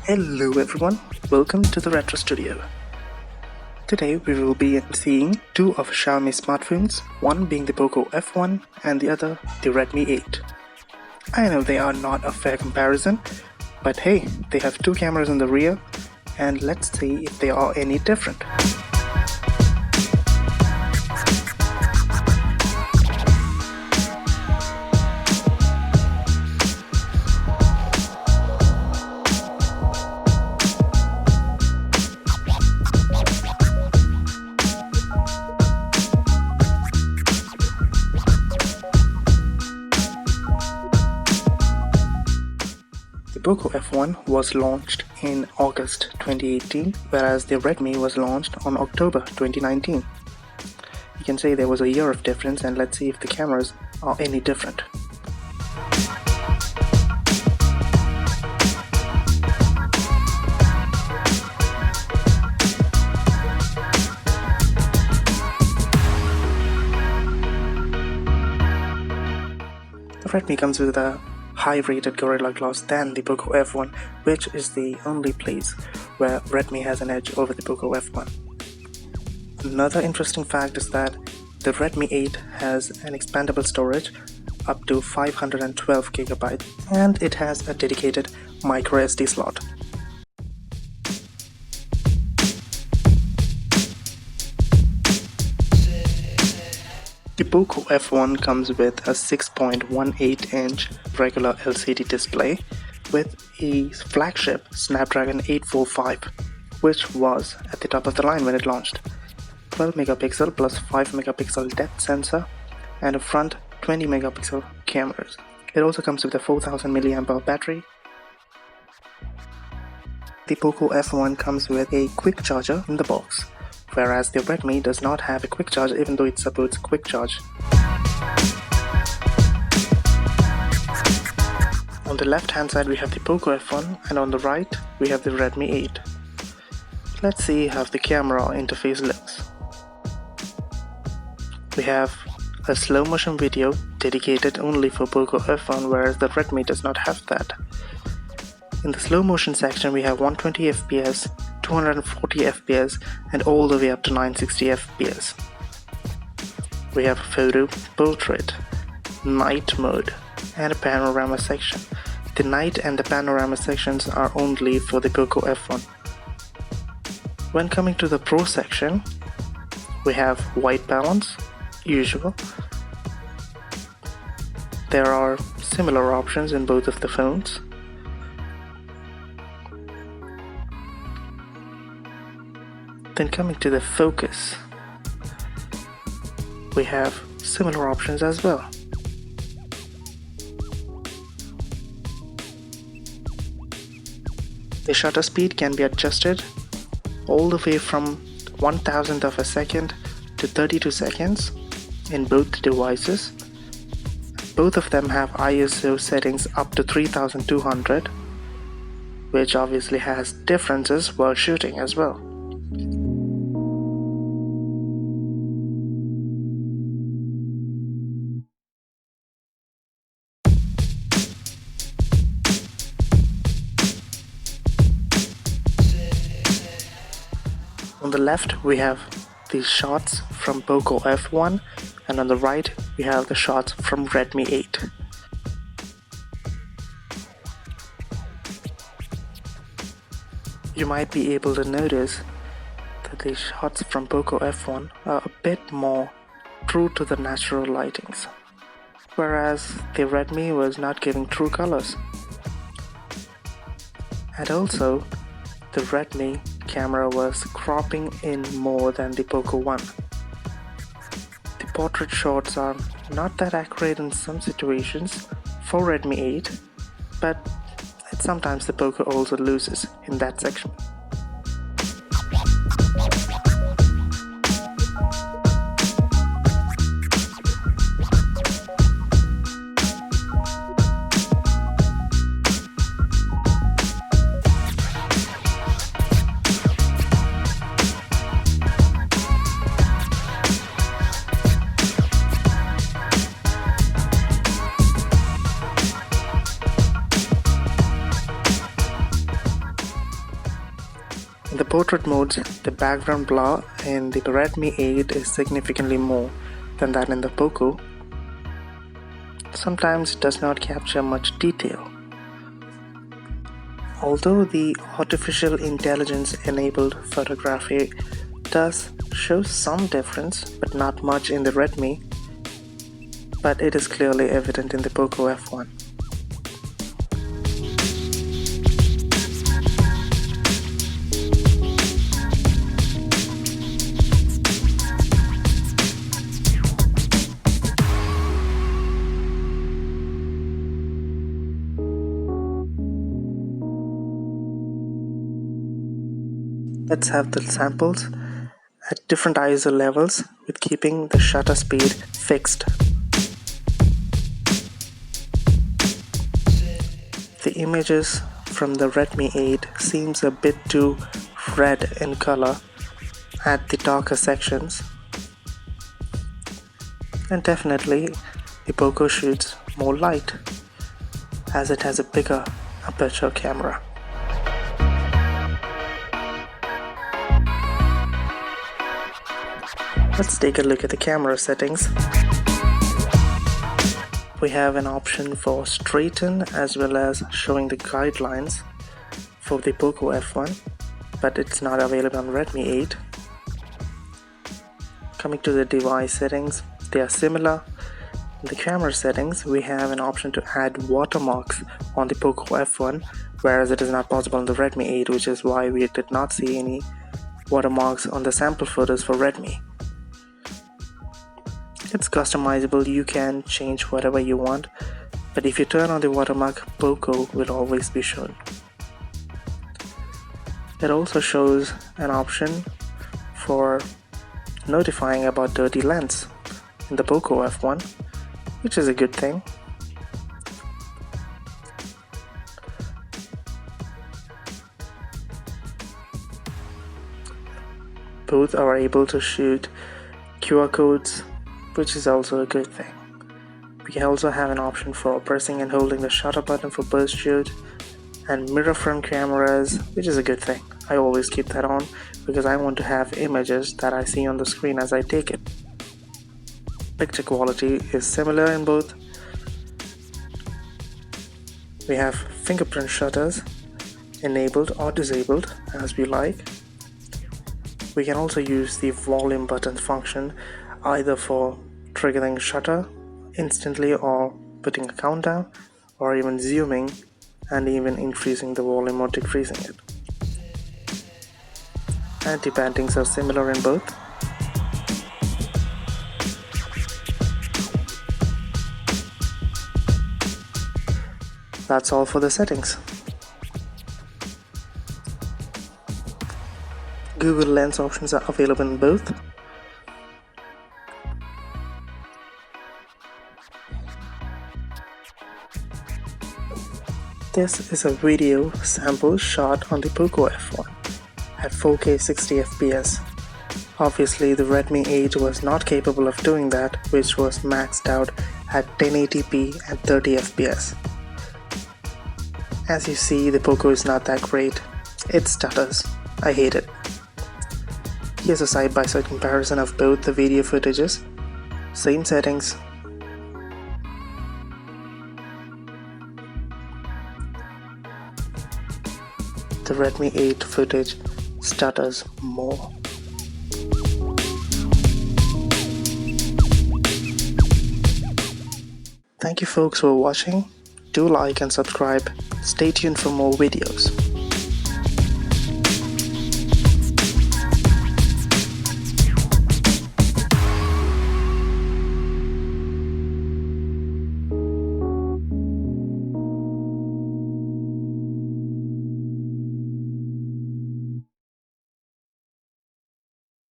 Hello everyone, welcome to the Retro Studio. Today we will be seeing two of Xiaomi smartphones, one being the Poco F1 and the other the Redmi 8. I know they are not a fair comparison, but hey, they have two cameras in the rear and let's see if they are any different. The Poco F1 was launched in August 2018, whereas the Redmi was launched on October 2019. You can say there was a year of difference, and let's see if the cameras are any different. The Redmi comes with a high-rated Gorilla Glass than the Poco F1, which is the only place where Redmi has an edge over the Poco F1. Another interesting fact is that the Redmi 8 has an expandable storage up to 512GB and it has a dedicated microSD slot. The Poco F1 comes with a 6.18-inch regular LCD display with a flagship Snapdragon 845, which was at the top of the line when it launched. 12 megapixel plus 5 megapixel depth sensor and a front 20 megapixel cameras. It also comes with a 4000 mAh battery. The Poco F1 comes with a quick charger in the box, whereas the Redmi does not have a quick charge even though it supports quick charge. On the left hand side we have the Poco F1 and on the right we have the Redmi 8. Let's see how the camera interface looks. We have a slow motion video dedicated only for Poco F1, whereas the Redmi does not have that. In the slow motion section we have 120 fps, 240 fps and all the way up to 960 fps. We have photo, portrait, night mode and a panorama section. The night and the panorama sections are only for the Poco F1. When coming to the Pro section, we have white balance, usual. There are similar options in both of the phones. Then coming to the focus, we have similar options as well. The shutter speed can be adjusted all the way from 1,000th of a second to 32 seconds in both devices. Both of them have ISO settings up to 3200, which obviously has differences while shooting as well. On the left we have the shots from Poco F1 and on the right we have the shots from Redmi 8. You might be able to notice that the shots from Poco F1 are a bit more true to the natural lightings, whereas the Redmi was not giving true colors. And also, the Redmi camera was cropping in more than the Poco one. The portrait shots are not that accurate in some situations for Redmi 8, but sometimes the Poco also loses in that section. portrait modes, the background blur in the Redmi 8 is significantly more than that in the Poco. Sometimes it does not capture much detail. Although the artificial intelligence enabled photography does show some difference, but not much in the Redmi, but it is clearly evident in the Poco F1. Let's have the samples at different ISO levels with keeping the shutter speed fixed. The images from the Redmi 8 seems a bit too red in color at the darker sections, and definitely the Poco shoots more light as it has a bigger aperture camera. Let's take a look at the camera settings. We have an option for straighten as well as showing the guidelines for the Poco F1, but it's not available on Redmi 8. Coming to the device settings, they are similar. In the camera settings, we have an option to add watermarks on the Poco F1, whereas it is not possible on the Redmi 8, which is why we did not see any watermarks on the sample photos for Redmi. It's customizable, you can change whatever you want, but if you turn on the watermark, Poco will always be shown. It also shows an option for notifying about dirty lens in the Poco F1, which is a good thing. Both are able to shoot QR codes, which is also a good thing. We also have an option for pressing and holding the shutter button for burst shoot, and mirror front cameras, which is a good thing. I always keep that on because I want to have images that I see on the screen as I take it. Picture quality is similar in both. We have fingerprint shutters enabled or disabled as we like. We can also use the volume button function either for triggering shutter instantly or putting a countdown, or even zooming and even increasing the volume or decreasing it. Anti-pantings are similar in both. That's all for the settings. Google Lens options are available in both. This is a video sample shot on the Poco F1 at 4K 60 FPS. Obviously the Redmi 8 was not capable of doing that, which was maxed out at 1080p and 30 FPS. As you see, the Poco is not that great. It stutters. I hate it. Here's a side-by-side comparison of both the video footages. Same settings. The Redmi 8 footage stutters more. Thank you folks for watching. Do like and subscribe. Stay tuned for more videos.